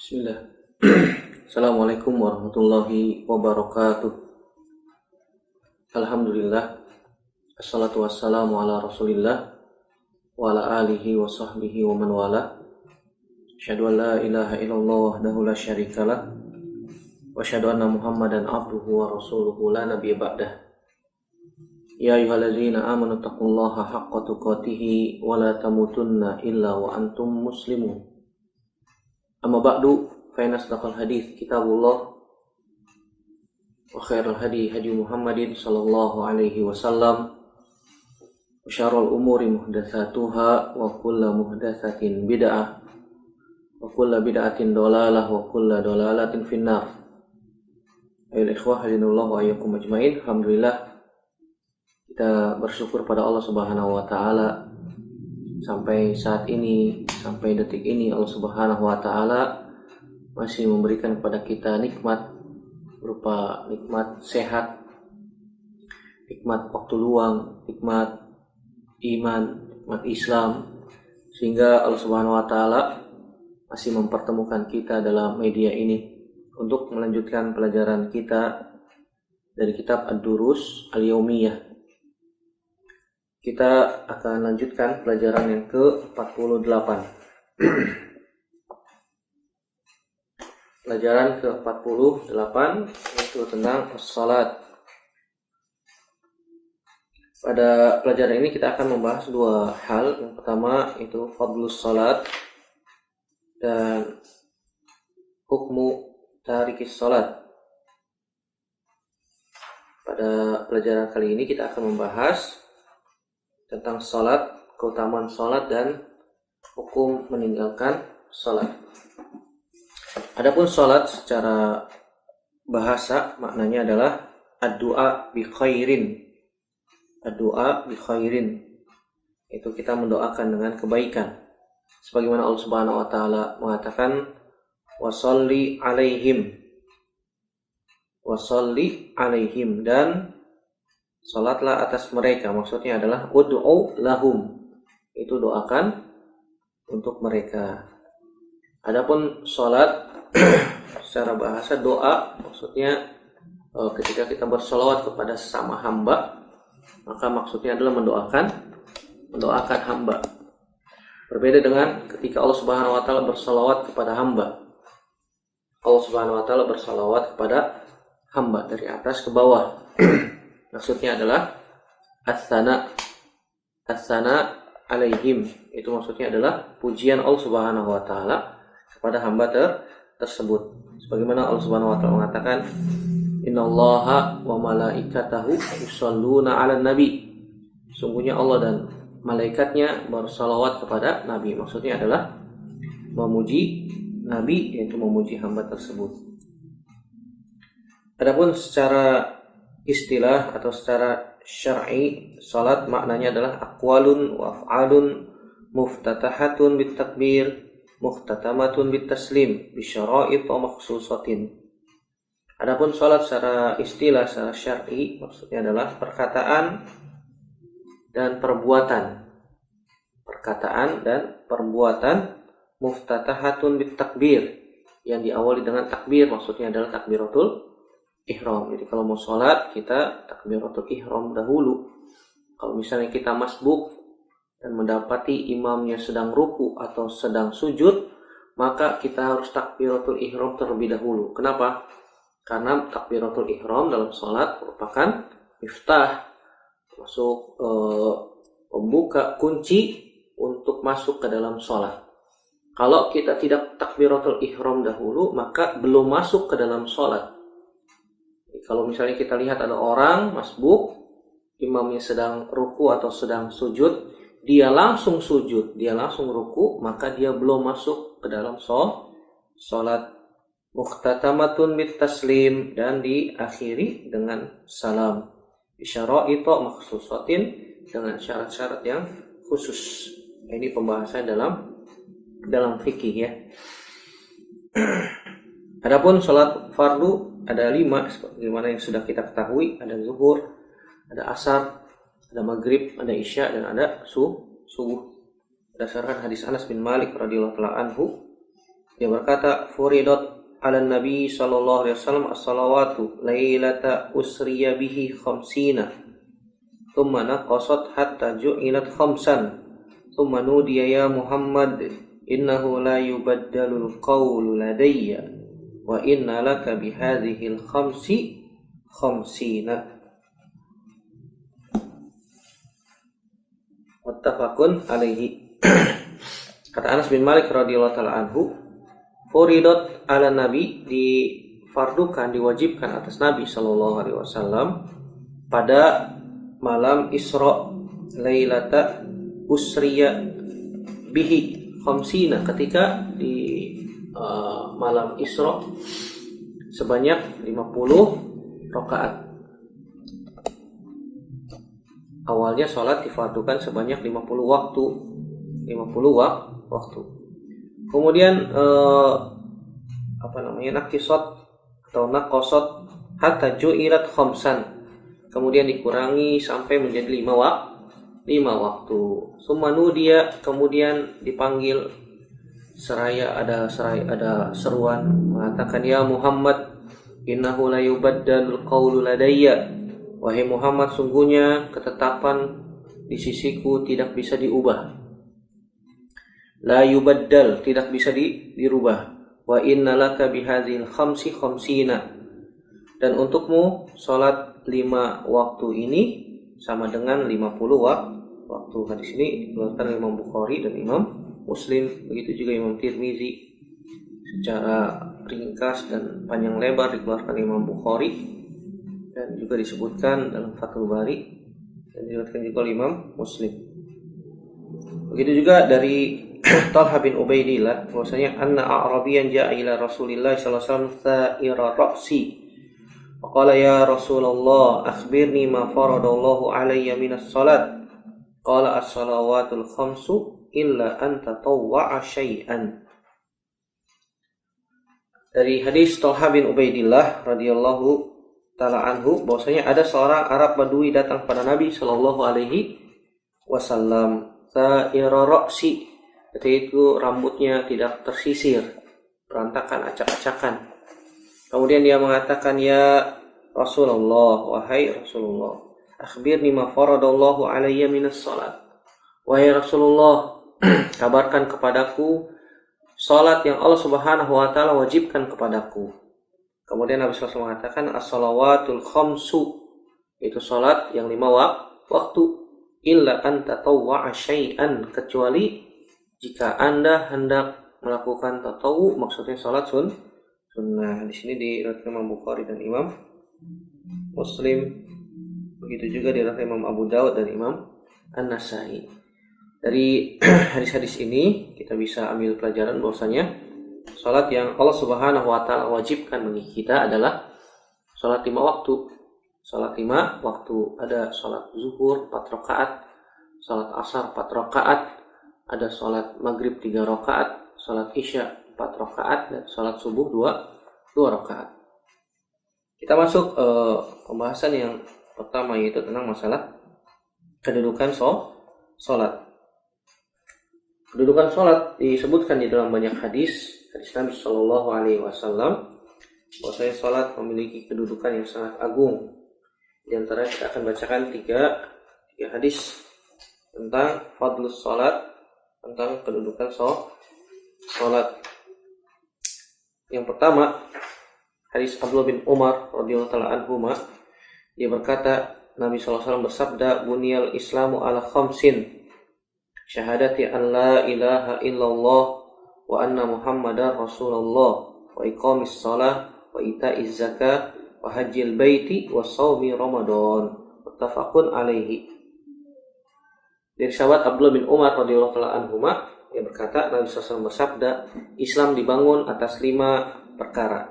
Bismillah. Assalamualaikum warahmatullahi wabarakatuh. Alhamdulillah. Assalatu wassalamu ala rasulillah wa ala alihi wa sahbihi wa man wala. Asyhadu an la ilaha illallah wahdahu la syarikalah wa asyhadu anna Muhammadan abduhu wa rasuluhu la nabiyya ba'dah. Ya ayyuhallazina amanu taqullaha haqqa tuqatih wa la tamutunna illa wa antum muslimun. Amma ba'du, fa inna asdaqal hadits kitabullah wa khairal hadi Muhammadin sallallahu alaihi wasallam wa syarrul umuri muhdatsatuha wa kullu muhdatsatin bid'ah wa kullu bid'atin dhalalah wa kullu dhalalatin finnar. Ayyuhal ikhwah hadinallahu wa iyyakum ajmain. Alhamdulillah, kita bersyukur pada Allah Subhanahu wa taala sampai saat ini, sampai detik ini Allah Subhanahu wa taala masih memberikan kepada kita nikmat berupa nikmat sehat, nikmat waktu luang, nikmat iman, nikmat Islam, sehingga Allah Subhanahu wa taala masih mempertemukan kita dalam media ini untuk melanjutkan pelajaran kita dari kitab Ad-Durus Al-Yaumiyah. Kita akan lanjutkan pelajaran yang ke-48. Pelajaran ke-48 yaitu tentang salat. Pada pelajaran ini kita akan membahas dua hal. Yang pertama itu fadlus salat dan hukmu tarikis salat. Pada pelajaran kali ini kita akan membahas tentang salat, keutamaan salat dan hukum meninggalkan salat. Adapun salat secara bahasa maknanya adalah ad-du'a bi khairin. Ad-du'a bi khairin itu kita mendoakan dengan kebaikan. Sebagaimana Allah Subhanahu wa taala mengatakan wasalli alaihim. Wasalli alaihim, dan salatlah atas mereka, maksudnya adalah ud'u lahum, itu doakan untuk mereka. Adapun salat secara bahasa doa, maksudnya ketika kita bersolawat kepada sesama hamba, maka maksudnya adalah mendoakan hamba. Berbeda dengan ketika Allah Subhanahu wa taala bersolawat kepada hamba. Allah Subhanahu wa taala bersolawat kepada hamba dari atas ke bawah. Maksudnya adalah as-sana alaihim, itu maksudnya adalah pujian Allah Subhanahu wa taala kepada hamba tersebut. Sebagaimana Allah Subhanahu wa taala mengatakan, innallaha wa malaikatahu yusholluna 'alan nabi. Sungguhnya Allah dan malaikatnya bersalawat kepada nabi. Maksudnya adalah memuji nabi, yaitu memuji hamba tersebut. Adapun secara istilah atau secara syar'i, salat maknanya adalah aqwalun wa af'alun muftatahatun bit takbir muhtatamatun bit taslim bi syara'it wa makhsusatin. Adapun salat secara istilah, secara syar'i, maksudnya adalah perkataan dan perbuatan. Perkataan dan perbuatan muftatahatun bit takbir, yang diawali dengan takbir, maksudnya adalah takbiratul ihram. Jadi kalau mau sholat kita takbiratul ihram dahulu. Kalau misalnya kita masbuk dan mendapati imamnya sedang ruku atau sedang sujud, maka kita harus takbiratul ihram terlebih dahulu. Kenapa? Karena takbiratul ihram dalam sholat merupakan miftah, masuk pembuka kunci untuk masuk ke dalam sholat. Kalau kita tidak takbiratul ihram dahulu, maka belum masuk ke dalam sholat. Kalau misalnya kita lihat ada orang masbuk, imamnya sedang ruku atau sedang sujud, dia langsung sujud, dia langsung ruku, maka dia belum masuk ke dalam sholat. Muhtatamatun bit taslim, dan diakhiri dengan salam. Bisyara'it makhsusatin, dengan syarat-syarat yang khusus. Ini pembahasan dalam fikih ya. Adapun salat fardu ada 5, sebagaimana yang sudah kita ketahui. Ada zuhur, ada asar, ada maghrib, ada isya, dan ada subuh. Berdasarkan hadis Anas bin Malik radhiyallahu anhu, Dia berkata, furidat ala Nabi sallallahu alaihi wasallam as-salawatu lailata usriya bihi khamsina thumma naqasat hatta ju'ilat khamsan thumma nudiya ya Muhammad innahu la yubaddalul qawlu ladayya wa inna laka bihadhil khamsi khamsina. Muttafaqun alaihi. Kata Anas bin Malik radhiyallahu taala anhu, furidat ala Nabi, difardukan, diwajibkan atas Nabi sallallahu alaihi wasallam pada malam Isra lailata usriya bihi khamsina, ketika di malam Isra sebanyak 50 rakaat. Awalnya sholat difardukan sebanyak 50 waktu. Kemudian nakisot atau nakosot hatta ju'ilat khamsan, kemudian dikurangi sampai menjadi 5 waktu. Sumanu dia, kemudian dipanggil seraya ada seruan mengatakan, ya Muhammad innahu la yubaddalul qawlu ladayya, wahai Muhammad, sungguhnya ketetapan di sisiku tidak bisa diubah. La yubaddal, tidak bisa dirubah. Wa innalaka bihadzil khamsi khamsina, dan untukmu salat 5 waktu ini sama dengan 50 waktu. Hadis ini dikeluarkan Imam Bukhari dan Imam Muslim, begitu juga Imam Tirmizi. Secara ringkas dan panjang lebar dikeluarkan Imam Bukhari dan juga disebutkan dalam Fathul Bari dan diriwayatkan juga oleh Imam Muslim. Begitu juga dari Talha bin Ubaidillah bahwasanya anna a'rabiyan ja'a ila Rasulillah sallallahu alaihi wasallam sa'ira ra'si. Faqala ya Rasulullah akhbirni ma faradallahu alayya minas salat. Qala as-salawatul khamsu illa an tatawwa'a syai'an. Dari hadis Talha bin Ubaidillah radhiyallahu ta'ala anhu bahwasanya ada seorang Arab Badui datang pada Nabi sallallahu alaihi wasallam, sa'ira ra'si, yaitu rambutnya tidak tersisir, berantakan, acak-acakan. Kemudian dia mengatakan, ya Rasulullah, wahai Rasulullah, akhbirni ma faradallahu alayya minas salat. Wahai Rasulullah, kabarkan kepadaku salat yang Allah Subhanahu wa taala wajibkan kepadaku. Kemudian Nabi SAW mengatakan as-salawatul khamsu, itu salat yang 5 waktu, illa an tatawwa'a syai'an, kecuali jika Anda hendak melakukan tatawu, maksudnya salat sunnah. Di sini diriwayatkan Imam Bukhari dan Imam Muslim, begitu juga diriwayatkan Imam Abu Dawud dan Imam An-Nasai. Dari hadis-hadis ini kita bisa ambil pelajaran bahwasanya salat yang Allah Subhanahu wa taala wajibkan bagi kita adalah salat 5 waktu. Salat 5 waktu, ada salat zuhur 4 rakaat, salat asar 4 rakaat, ada salat maghrib 3 rakaat, salat isya 4 rakaat, dan salat subuh 2 rakaat. Kita masuk pembahasan yang pertama, yaitu tentang masalah kedudukan salat. Kedudukan salat disebutkan di dalam banyak hadis Nabi Shallallahu Alaihi Wasallam bahwasanya salat memiliki kedudukan yang sangat agung. Di antara kita akan bacakan tiga hadis tentang fadlus salat, tentang kedudukan salat. Yang pertama, hadis Abdullah bin Umar radhiyallahu anhuma, dia berkata, Nabi SAW bersabda, buniyal islamu ala khamsin, syahadati an la ilaha illallah wa anna muhammadar rasulullah wa iqamis salah wa ita'iz zakah wa hajjil baiti wa shaumi ramadan. Muttafaqun alaihi. Dari sahabat Abdullah bin Umar radhiyallahu anhuma, dia berkata, Nabi SAW bersabda, Islam dibangun atas 5 perkara.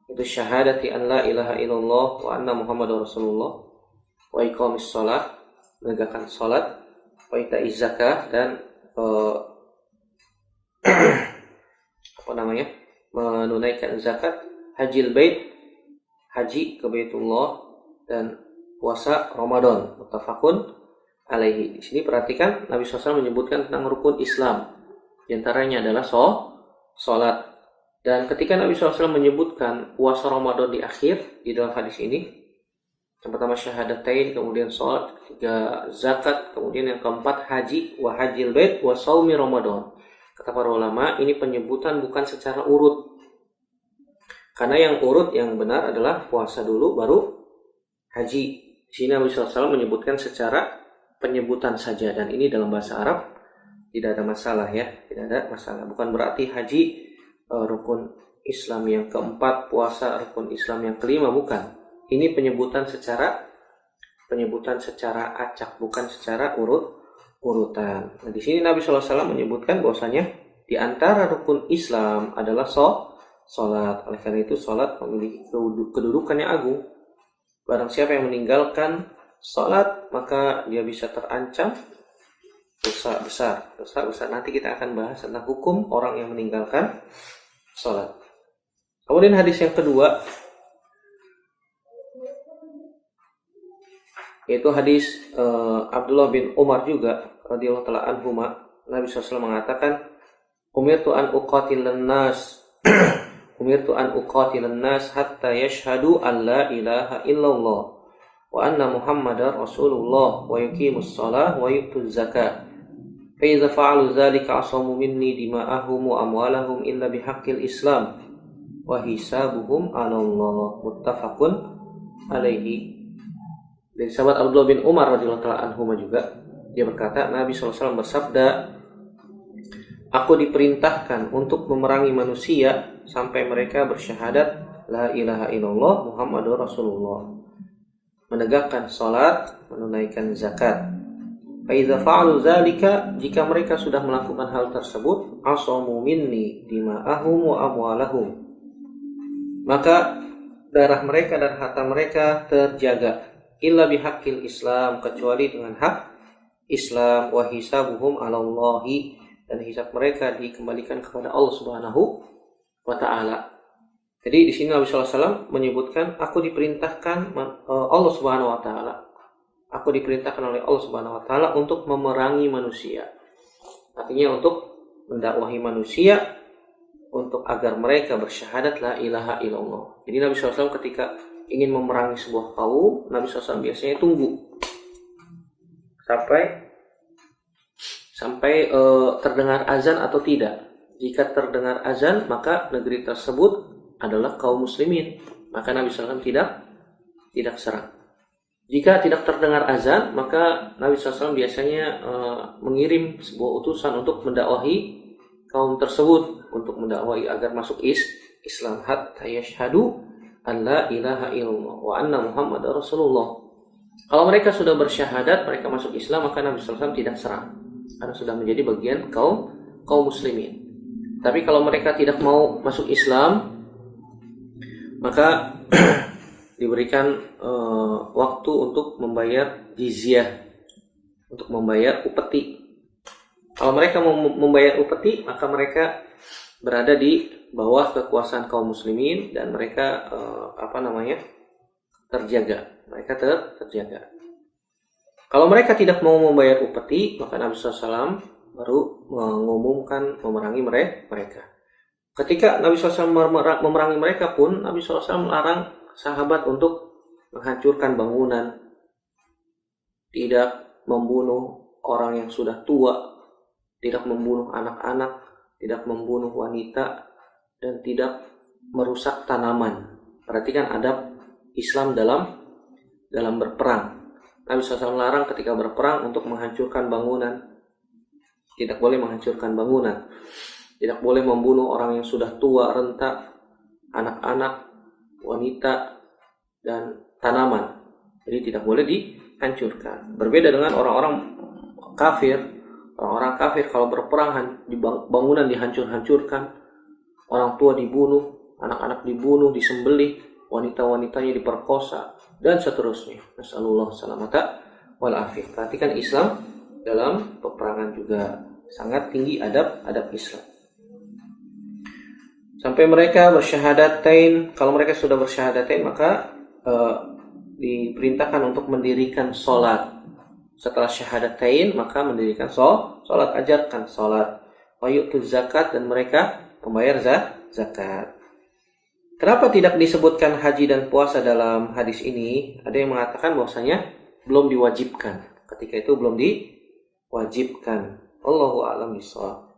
Itu syahadati an la ilaha illallah wa anna muhammadar rasulullah wa iqamis salah, menegakkan salat, wa ita'iz zakah, dan menunaikan zakat, hajjil bait, haji ke Baitullah, dan puasa Ramadan. Muttafaqun alaihi. Di sini perhatikan Nabi SAW menyebutkan tentang rukun Islam. Di antaranya adalah salat. Dan ketika Nabi SAW menyebutkan puasa Ramadan di akhir di dalam hadis ini, yang pertama syahadatain, kemudian salat, ketiga zakat, kemudian yang keempat haji, wa hajil bait wa shaumi Ramadan. Kata para ulama, ini penyebutan bukan secara urut. Karena yang urut yang benar adalah puasa dulu baru haji. Di sini Nabi SAW menyebutkan secara penyebutan saja, dan ini dalam bahasa Arab tidak ada masalah ya, tidak ada masalah. Bukan berarti haji rukun Islam yang keempat, puasa rukun Islam yang kelima, bukan. Ini penyebutan secara acak, bukan secara urutan. Nah, di sini Nabi SAW menyebutkan bahwasanya di antara rukun Islam adalah salat. Oleh karena itu salat memiliki kedudukan yang agung. Barang siapa yang meninggalkan salat, maka dia bisa terancam dosa besar. Nanti kita akan bahas tentang hukum orang yang meninggalkan salat. Kemudian hadis yang kedua, yaitu hadis Abdullah bin Umar juga radhiyallahu taala anhuma. Nabi SAW mengatakan, umirtu an uqatilan nas hatta yashhadu an la ilaha illallah wa anna muhammadar rasulullah wa yuqimus shalah wa yutuz zakah. Fa idza fa'alu dzalika asamu minni dima'ahum wa amwalahum illa bihaqqil islam wa hisabuhum 'ala Allah. Muttafaqun alaihi. Dari sahabat Abdullah bin Umar radhiyallahu taala anhuma juga, dia berkata, Nabi SAW bersabda, aku diperintahkan untuk memerangi manusia sampai mereka bersyahadat la ilaha illallah Muhammadur Rasulullah, menegakkan salat, menunaikan zakat. Fa idza fa'alu dzalika, jika mereka sudah melakukan hal tersebut, asamu minni dima'ahum wa amwalahum, maka darah mereka dan harta mereka terjaga, illa bihaqqil Islam, kecuali dengan hak Islam, wa hisabuhum 'ala Allahi, dan hisab mereka dikembalikan kepada Allah Subhanahu wa taala. Jadi di sini Nabi SAW menyebutkan, aku diperintahkan Allah Subhanahu wa taala. Aku diperintahkan oleh Allah Subhanahu wa taala untuk memerangi manusia. Artinya untuk mendakwahi manusia untuk agar mereka bersyahadat la ilaha illallah. Jadi Nabi SAW ketika ingin memerangi sebuah kaum, Nabi SAW biasanya tunggu sampai terdengar azan atau tidak. Jika terdengar azan, maka negeri tersebut adalah kaum muslimin, maka Nabi SAW tidak serang. Jika tidak terdengar azan, maka Nabi SAW biasanya mengirim sebuah utusan untuk mendakwahi kaum tersebut, untuk mendakwahi agar masuk Islam, hatta yashhadu an la ilaha illallah wa anna muhammadar rasulullah. Kalau mereka sudah bersyahadat, mereka masuk Islam, maka Nabi SAW tidak serang, karena sudah menjadi bagian kaum muslimin. Tapi kalau mereka tidak mau masuk Islam, maka diberikan waktu untuk membayar jizyah, untuk membayar upeti. Kalau mereka mau membayar upeti, maka mereka berada di bawah kekuasaan kaum muslimin dan mereka terjaga. Mereka terjaga. Kalau mereka tidak mau membayar upeti, maka Nabi SAW baru mengumumkan memerangi mereka. Ketika Nabi SAW memerangi mereka pun, Nabi SAW melarang sahabat untuk menghancurkan bangunan, tidak membunuh orang yang sudah tua, tidak membunuh anak-anak, tidak membunuh wanita, dan tidak merusak tanaman. Perhatikan adab Islam dalam berperang. Nabi SAW melarang ketika berperang untuk menghancurkan bangunan. Tidak boleh menghancurkan bangunan. Tidak boleh membunuh orang yang sudah tua, renta, anak-anak, wanita, dan tanaman. Jadi tidak boleh dihancurkan. Berbeda dengan orang-orang kafir. Orang-orang kafir kalau berperang, bangunan dihancur-hancurkan, orang tua dibunuh, anak-anak dibunuh, disembelih, wanita-wanitanya diperkosa, dan seterusnya. Nasallallahu salamata wal afiyah. Perhatikan Islam dalam peperangan juga sangat tinggi adab Islam. Sampai mereka bersyahadatain. Kalau mereka sudah bersyahadatain, maka diperintahkan untuk mendirikan sholat. Setelah syahadatain, maka mendirikan sholat, ajarkan sholat. Wa yu'tuz zakat, dan mereka membayar zakat. Kenapa tidak disebutkan haji dan puasa dalam hadis ini? Ada yang mengatakan bahwasanya belum diwajibkan. Ketika itu belum diwajibkan. Allahu a'lam bishawab.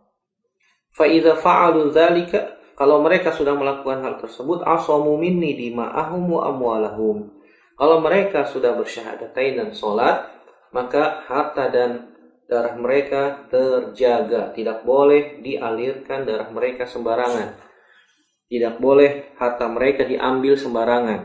Fa idza fa'alu dzalika, kalau mereka sudah melakukan hal tersebut, asamu minni dima'ahum wa amwalahum. Kalau mereka sudah bersyahadatain dan salat, maka harta dan darah mereka terjaga. Tidak boleh dialirkan darah mereka sembarangan. Tidak boleh harta mereka diambil sembarangan.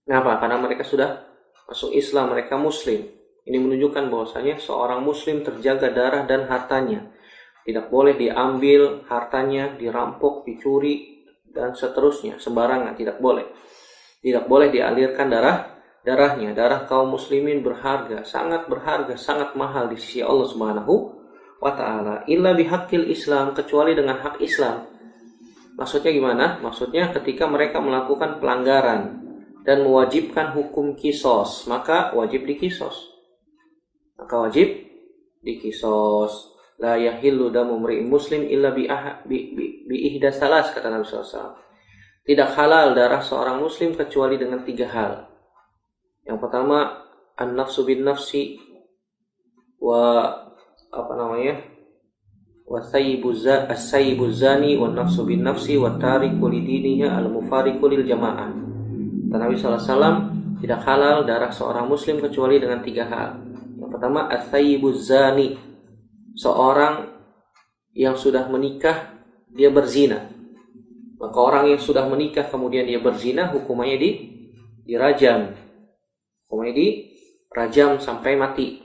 Kenapa? Karena mereka sudah masuk Islam, mereka muslim. Ini menunjukkan bahwasanya seorang muslim terjaga darah dan hartanya. Tidak boleh diambil hartanya, dirampok, dicuri, dan seterusnya. Sembarangan, tidak boleh. Tidak boleh dialirkan darahnya. Darah kaum muslimin berharga, sangat mahal di sisi Allah Subhanahu wa ta'ala. Illa bihaqqil Islam, kecuali dengan hak Islam. Maksudnya gimana? Maksudnya ketika mereka melakukan pelanggaran dan mewajibkan hukum kisos, maka wajib dikisos. La yahillu damu mri'in muslim illa bi ihda salas, kata Nabi SAW. Tidak halal darah seorang muslim kecuali dengan 3 hal. Yang pertama, an-nafsu bin nafsi wa as-sayyibu zani wa nafsu bin nafsi wa tariku lidiniha al-mufariqu lil jamaah. Nabi SAW, tidak halal darah seorang muslim kecuali dengan 3 hal. Yang pertama, as-sayyibu zani, seorang yang sudah menikah dia berzina. Maka orang yang sudah menikah kemudian dia berzina, hukumannya dirajam. Hukumannya dirajam sampai mati.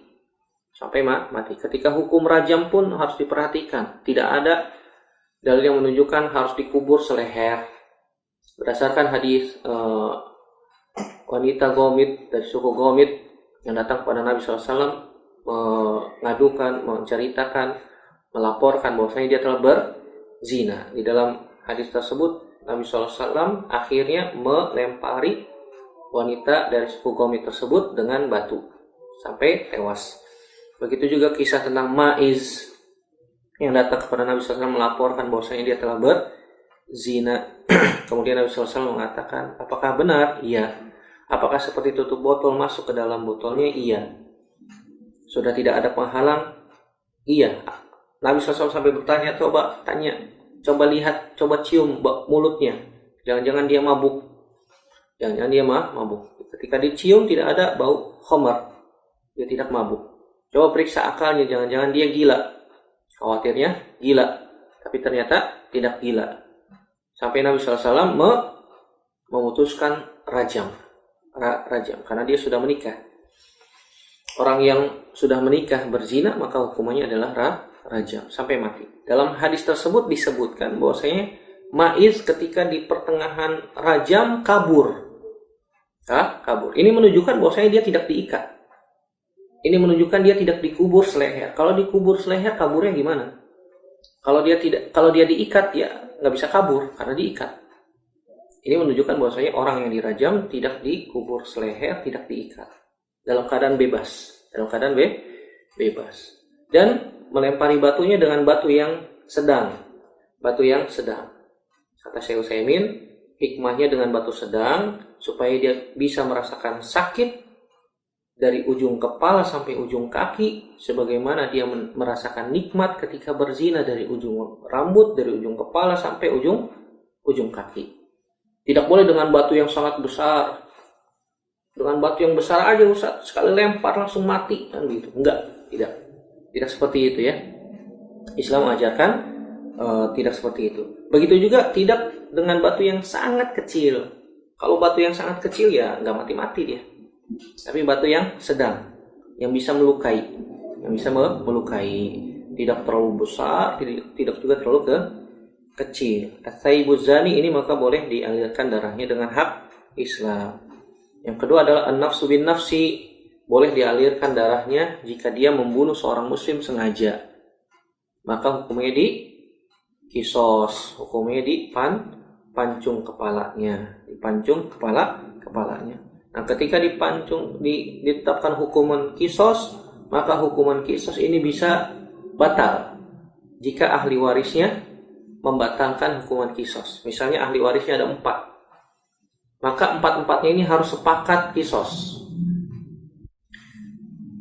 Ketika hukum rajam pun harus diperhatikan. Tidak ada dalil yang menunjukkan harus dikubur seleher. Berdasarkan hadis wanita Gomid dari suku Gomid yang datang kepada Nabi SAW, mengadukan, menceritakan, melaporkan bahwasanya dia telah berzina. Di dalam hadis tersebut Nabi SAW akhirnya melempari wanita dari suku Gomid tersebut dengan batu sampai tewas. Begitu juga kisah tentang Ma'iz yang datang kepada Nabi SAW melaporkan bahwasanya dia telah berzina. Kemudian Nabi SAW mengatakan, apakah benar? Iya. Apakah seperti tutup botol masuk ke dalam botolnya? Iya. Sudah tidak ada penghalang? Iya. Nabi SAW sampai bertanya, coba lihat, coba cium mulutnya. Jangan-jangan dia mabuk. Ketika dicium tidak ada bau khamar. Dia tidak mabuk. Coba periksa akalnya, jangan-jangan dia gila. Khawatirnya gila, tapi ternyata tidak gila. Sampai Nabi SAW memutuskan rajam, karena dia sudah menikah. Orang yang sudah menikah berzina, maka hukumannya adalah rajam sampai mati. Dalam hadis tersebut disebutkan bahwasanya Ma'iz ketika di pertengahan rajam kabur. Ini menunjukkan bahwasanya dia tidak diikat. Ini menunjukkan dia tidak dikubur seleher. Kalau dikubur seleher, kaburnya gimana? Kalau dia diikat, ya nggak bisa kabur karena diikat. Ini menunjukkan bahwasanya orang yang dirajam tidak dikubur seleher, tidak diikat, dalam keadaan bebas, dan melempari batunya dengan batu yang sedang. Kata Syekh Utsaimin, hikmahnya dengan batu sedang supaya dia bisa merasakan sakit dari ujung kepala sampai ujung kaki, sebagaimana dia merasakan nikmat ketika berzina dari ujung rambut, dari ujung kepala sampai ujung kaki. Tidak boleh dengan batu yang sangat besar. Dengan batu yang besar aja Ustaz, sekali lempar langsung mati kan gitu. Tidak seperti itu ya. Islam mengajarkan tidak seperti itu. Begitu juga tidak dengan batu yang sangat kecil. Kalau batu yang sangat kecil ya nggak mati-mati dia. Tapi batu yang sedang, yang bisa melukai, tidak terlalu besar, tidak juga terlalu kecil. As-sayyibu zani ini maka boleh dialirkan darahnya dengan hak Islam. Yang kedua adalah an-nafsu bin nafsi, boleh dialirkan darahnya jika dia membunuh seorang muslim sengaja. Maka hukumnya kisos, hukumnya dipancung kepalanya, kepalanya. Nah, ketika ditetapkan hukuman kisos, maka hukuman kisos ini bisa batal jika ahli warisnya membatalkan hukuman kisos. Misalnya ahli warisnya ada 4, maka 4-4-nya ini harus sepakat kisos.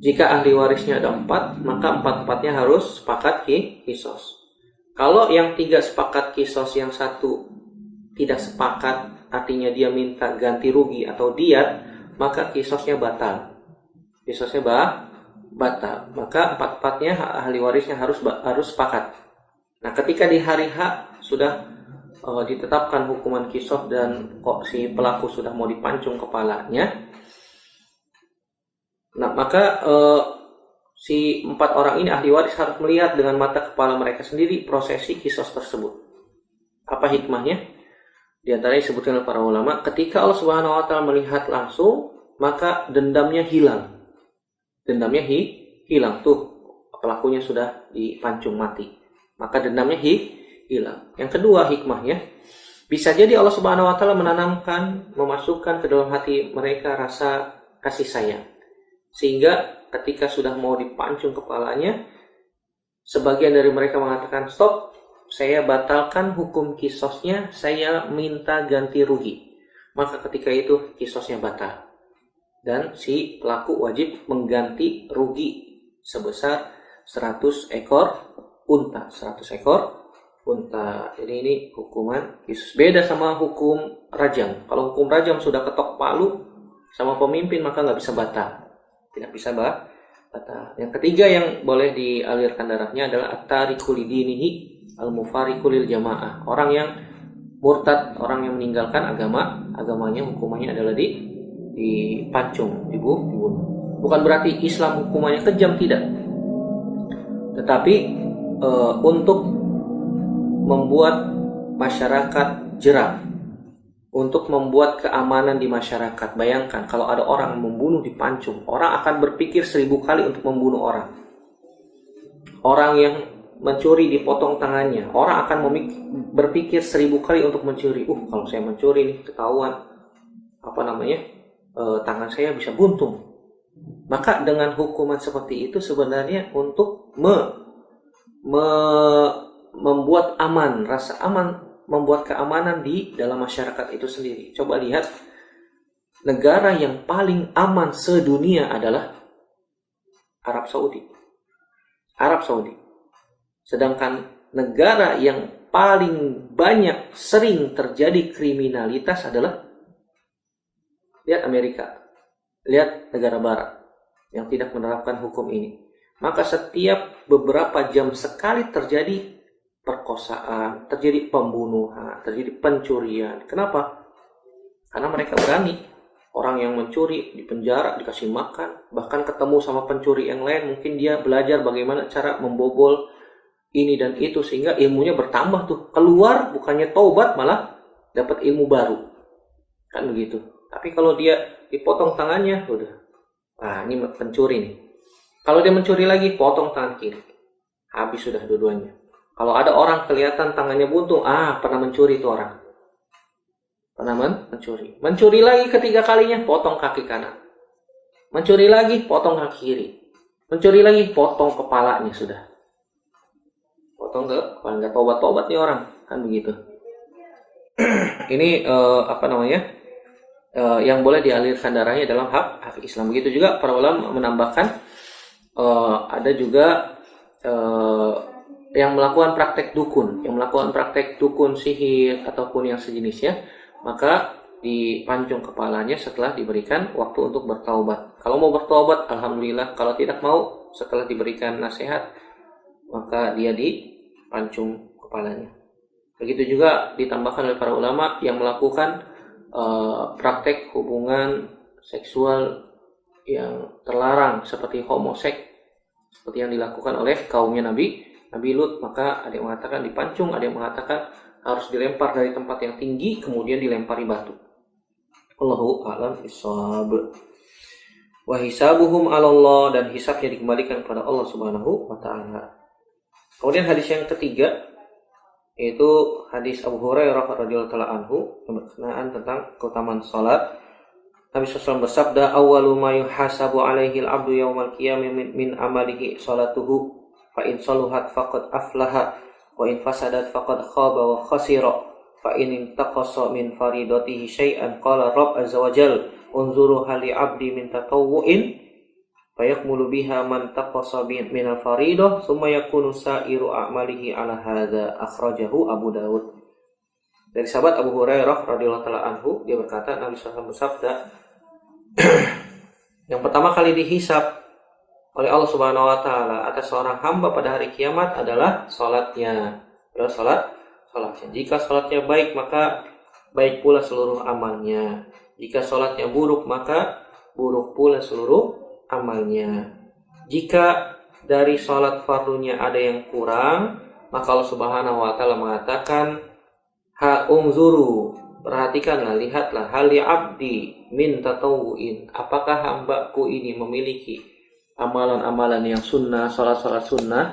Jika ahli warisnya ada 4, maka 4-4-nya harus sepakat kisos. Kalau yang 3 sepakat kisos, yang 1 tidak sepakat, artinya dia minta ganti rugi atau diat, maka kisosnya batal. Kisosnya batal. Maka 4-4-nya ahli warisnya harus sepakat. Nah, ketika di hari H sudah ditetapkan hukuman kisos dan kok si pelaku sudah mau dipancung kepalanya, nah maka si 4 orang ini ahli waris harus melihat dengan mata kepala mereka sendiri prosesi kisos tersebut. Apa hikmahnya? Di antaranya disebutkan oleh para ulama, ketika Allah Subhanahu wa taala melihat langsung, maka dendamnya hilang. Dendamnya hilang tuh, pelakunya sudah dipancung mati. Maka dendamnya hilang. Yang kedua hikmahnya, bisa jadi Allah Subhanahu wa taala menanamkan, memasukkan ke dalam hati mereka rasa kasih sayang. Sehingga ketika sudah mau dipancung kepalanya, sebagian dari mereka mengatakan, stop, saya batalkan hukum kisosnya, saya minta ganti rugi. Maka ketika itu kisosnya batal. Dan si pelaku wajib mengganti rugi sebesar 100 ekor unta. 100 ekor unta. Jadi ini hukuman kisos. Beda sama hukum rajam. Kalau hukum rajam sudah ketok palu sama pemimpin, maka nggak bisa batal. Tidak bisa batal. Yang ketiga yang boleh dialirkan darahnya adalah at-tariku lidinihi al-mufariqu lil jamaah. Orang yang murtad, orang yang meninggalkan agamanya, hukumannya adalah dipancung, dibunuh. Bukan berarti Islam hukumannya kejam, tidak. Tetapi untuk membuat masyarakat jerak, untuk membuat keamanan di masyarakat. Bayangkan kalau ada orang membunuh dipancung, orang akan berpikir 1000 kali untuk membunuh orang. Orang yang mencuri dipotong tangannya, orang akan berpikir 1000 kali untuk mencuri. Kalau saya mencuri nih ketahuan tangan saya bisa buntung. Maka dengan hukuman seperti itu sebenarnya untuk membuat aman, rasa aman, membuat keamanan di dalam masyarakat itu sendiri. Coba lihat, negara yang paling aman sedunia adalah Arab Saudi. Sedangkan negara yang paling banyak sering terjadi kriminalitas adalah, lihat Amerika, lihat negara barat yang tidak menerapkan hukum ini. Maka setiap beberapa jam sekali terjadi perkosaan, terjadi pembunuhan, terjadi pencurian. Kenapa? Karena mereka berani. Orang yang mencuri dipenjara, dikasih makan, bahkan ketemu sama pencuri yang lain, mungkin dia belajar bagaimana cara membobol ini dan itu, sehingga ilmunya bertambah tuh. Keluar bukannya taubat, malah dapat ilmu baru. Kan begitu. Tapi kalau dia dipotong tangannya, udah, ini pencuri nih. Kalau dia mencuri lagi, potong tangan kiri. Habis sudah dua-duanya. Kalau ada orang kelihatan tangannya buntung, pernah mencuri itu orang. Mencuri. Mencuri lagi ketiga kalinya, potong kaki kanan. Mencuri lagi, potong kaki kiri. Mencuri lagi, potong kepalanya sudah. Potong ke kepala, nggak tobat-tobat nih orang, kan begitu. Ini yang boleh dialirkan darahnya dalam hak Islam. Begitu juga para ulama menambahkan ada juga yang melakukan praktek dukun, sihir ataupun yang sejenisnya, maka dipancung kepalanya setelah diberikan waktu untuk bertaubat. Kalau mau bertaubat, alhamdulillah. Kalau tidak mau, setelah diberikan nasihat, maka dia dipancung kepalanya. Begitu juga ditambahkan oleh para ulama yang melakukan praktek hubungan seksual yang terlarang seperti homoseks, seperti yang dilakukan oleh kaumnya Nabi Lut. Maka ada yang mengatakan dipancung, ada yang mengatakan harus dilempar dari tempat yang tinggi kemudian dilempari batu. Allahu a'lam bishawab. Wa hisabuhum 'ala Allah, dan hisabnya dikembalikan kepada Allah Subhanahu wa taala. Kemudian hadis yang ketiga yaitu hadis Abu Hurairah radhiyallahu taala anhu yang berkenaan tentang keutamaan salat. Nabi SAW bersabda, "Awwalu ma yuhasabu 'alaihi al-'abdu yaumal qiyamah min amalihi salatuhu, fa in saluhat faqad aflaha wa in fasadat faqad khaba wa khasira fa in intaqasa min faridatihi syai'an qala rabb azza wa jal unzuru hali abdi min tatawwu'in fayakmulu biha man taqasa min al-faridah thumma yakunu sa'iru a'malihi ala hadza akhrajahu Abu Dawud. Dari sahabat Abu Hurairah radhiyallahu taala anhu, dia berkata, Nabi SAW bersabda, yang pertama kali dihisab oleh Allah Subhanahu wa taala atas seorang hamba pada hari kiamat adalah salatnya. Salatnya. Jika salatnya baik, maka baik pula seluruh amalnya. Jika salatnya buruk, maka buruk pula seluruh amalnya. Jika dari salat fardunya ada yang kurang, maka Allah Subhanahu wa taala mengatakan, unzuru, perhatikanlah, lihatlah, hali abdi min tatawu'in, apakah hambaku ini memiliki amalan-amalan yang sunnah, salat-salat sunnah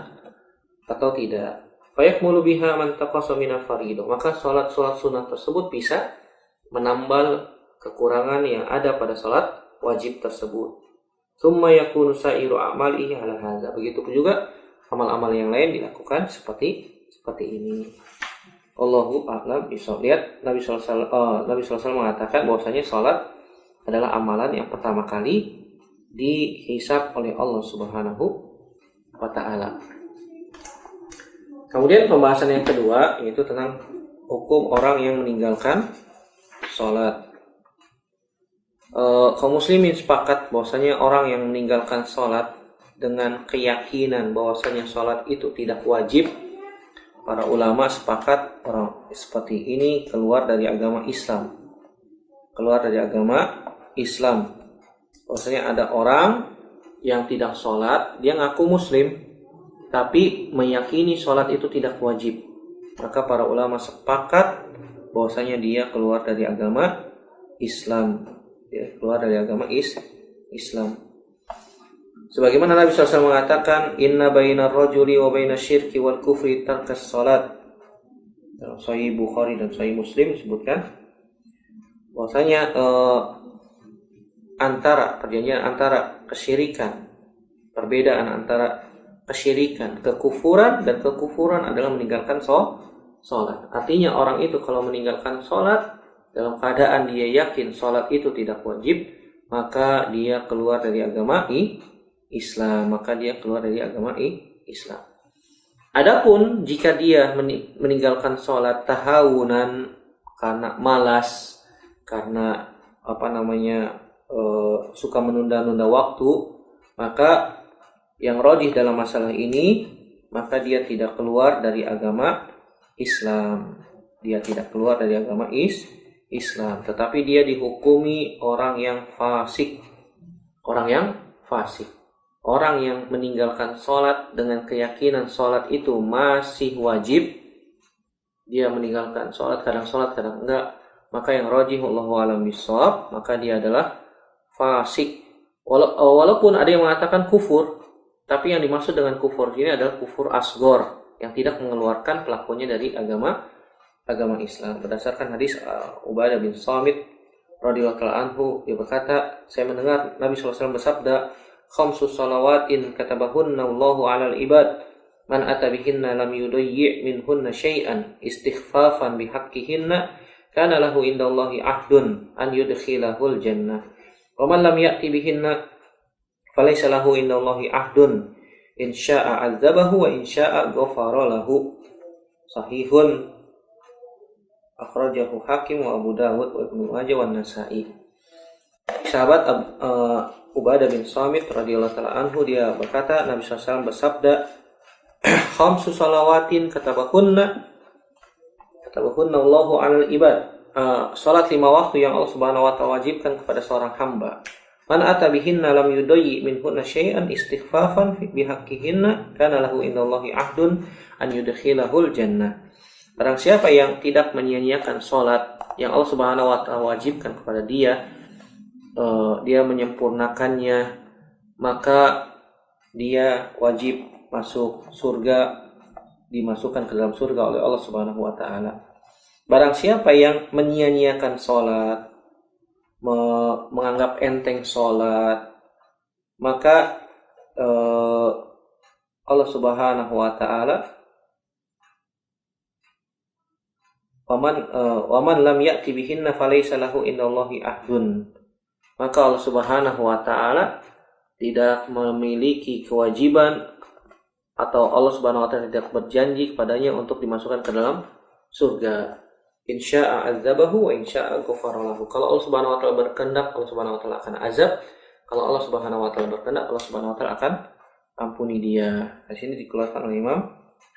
atau tidak. Fayakmulu biha man taqasa min al-faridah, maka salat-salat sunnah tersebut bisa menambal kekurangan yang ada pada salat wajib tersebut. Tsumma yakunu sa'iru a'malihi ala hadza. Begitu juga amal-amal yang lain dilakukan seperti ini. Allahu a'lam bishawab. Lihat Nabi SAW mengatakan bahwasanya salat adalah amalan yang pertama kali dihisab oleh Allah Subhanahu wa taala. Kemudian pembahasan yang kedua yaitu tentang hukum orang yang meninggalkan salat. Kaum muslimin sepakat bahwasanya orang yang meninggalkan salat dengan keyakinan bahwasanya salat itu tidak wajib, para ulama sepakat orang seperti ini keluar dari agama Islam. Bahwasanya ada orang yang tidak sholat, dia ngaku muslim, tapi meyakini sholat itu tidak wajib. Maka para ulama sepakat bahwasanya dia keluar dari agama Islam. Islam. Sebagaimana Nabi SAW mengatakan, Inna bainar rajuli wa bainas syirki wal kufri tarkas salat. Dalam Sahih Bukhari dan Sahih Muslim disebutkan bahwasanya perjanjian antara kesyirikan, perbedaan antara kesyirikan, kekufuran, dan kekufuran adalah meninggalkan salat. Artinya orang itu kalau meninggalkan salat dalam keadaan dia yakin salat itu tidak wajib, maka dia keluar dari agama Islam. Adapun jika dia meninggalkan sholat tahawunan karena malas, karena suka menunda-nunda waktu, maka yang rajih dalam masalah ini, maka dia tidak keluar dari agama Islam. Tetapi dia dihukumi orang yang fasik. Orang yang meninggalkan sholat dengan keyakinan sholat itu masih wajib, dia meninggalkan sholat, kadang enggak, maka yang rajih wallahu a'lam bishawab, maka dia adalah fasik. Walaupun ada yang mengatakan kufur, tapi yang dimaksud dengan kufur ini adalah kufur asgor, yang tidak mengeluarkan pelakunya dari agama Islam. Berdasarkan hadis Ubadah bin Samit radhiyallahu anhu, dia berkata, saya mendengar Nabi SAW bersabda, khamsu salawatin katabahunna Allahu 'alal ibad man atabihinna lam yudayyi' minhunna syai'an istighfafan bihaqqihinna kana lahu indallahi ahdun an yudkhilahul jannah wa man lam ya'ti bihinna falaysa lahu indallahi ahdun in syaa'a 'adzabahu wa in syaa'a ghafara lahu. Sahihun akhrajahu Hakim wa Abu Dawud wa Ibnu Majah wa Nasa'i. Sahabat Ubadah bin Samit radhiyallahu ta'ala anhu, dia berkata, Nabi SAW bersabda, khamsu salawatin katabahunna Allahu 'alal ibad. Salat 5 waktu yang Allah Subhanahu wa ta'ala wajibkan kepada seorang hamba. Man atabihinna lam yudayyi minhunna syai'an istighfafan bihaqqihinna kana lahu indallahi ahdun an yudkhilahul jannah. Barang siapa yang tidak menyia-nyiakan salat yang Allah Subhanahu wa ta'ala wajibkan kepada dia, dia menyempurnakannya, maka dia wajib masuk surga, dimasukkan ke dalam surga oleh Allah Subhanahu wa ta'ala. Barang siapa yang menyia-nyiakan salat, menganggap enteng salat, maka Allah Subhanahu wa ta'ala Waman lam ya'ti bihinna falaysa lahu indallahi ahdun. Maka Allah Subhanahu wa taala tidak memiliki kewajiban atau Allah Subhanahu wa taala tidak berjanji kepadanya untuk dimasukkan ke dalam surga. Insya'a azabahu wa insya'a ghafara lahu. Kalau Allah Subhanahu wa taala berkehendak, Allah Subhanahu wa taala akan azab. Kalau Allah Subhanahu wa taala berkehendak, Allah Subhanahu wa taala akan ampuni dia. Di sini dikeluarkan oleh Imam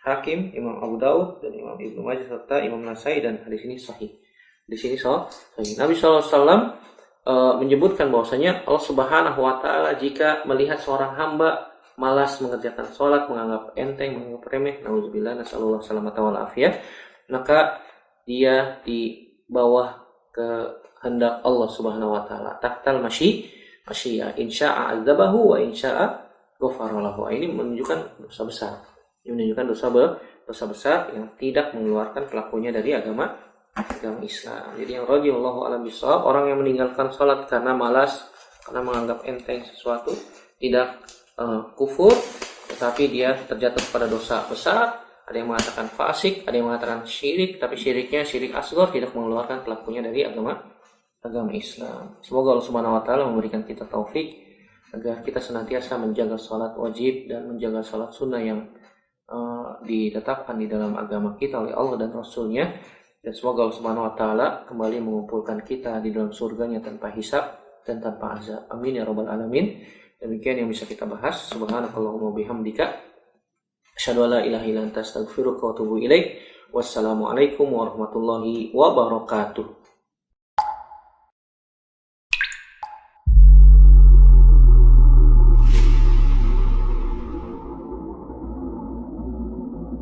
Hakim, Imam Abu Daud dan Imam Ibnu Majah serta Imam Nasai, dan hadis ini sahih. Di sini sahih. Nabi SAW menyebutkan bahwasanya Allah Subhanahu wa taala jika melihat seorang hamba malas mengerjakan sholat, menganggap enteng, menganggap remeh, nauzubillah, nasallallahu salamata wal afiyah, maka dia di bawah kehendak Allah Subhanahu wa taala. Tahtal masyiah, insya'a azabahu wa insya'a ghafara lahu. Ini menunjukkan dosa besar. Ini menunjukkan dosa besar yang tidak mengeluarkan pelakunya dari agama Islam. Jadi yang radhiyallahu a'lam bishawab, orang yang meninggalkan sholat karena malas, karena menganggap enteng sesuatu, tidak kufur, tetapi dia terjatuh pada dosa besar. Ada yang mengatakan fasik, ada yang mengatakan syirik, tapi syiriknya syirik asghar, tidak mengeluarkan pelakunya dari agama Islam. Semoga Allah Subhanahu wa taala memberikan kita taufik agar kita senantiasa menjaga sholat wajib dan menjaga sholat sunnah yang ditetapkan di dalam agama kita oleh Allah dan Rasulnya, dan semoga Allah Subhanahu wa taala kembali mengumpulkan kita di dalam surganya tanpa hisab dan tanpa azab. Amin ya rabbal alamin. Demikian yang bisa kita bahas. Subhanakallahumma bihamdika asyhadu an la ilaha illa anta astaghfiruka wa atubu ilaik. Wassalamualaikum warahmatullahi wabarakatuh.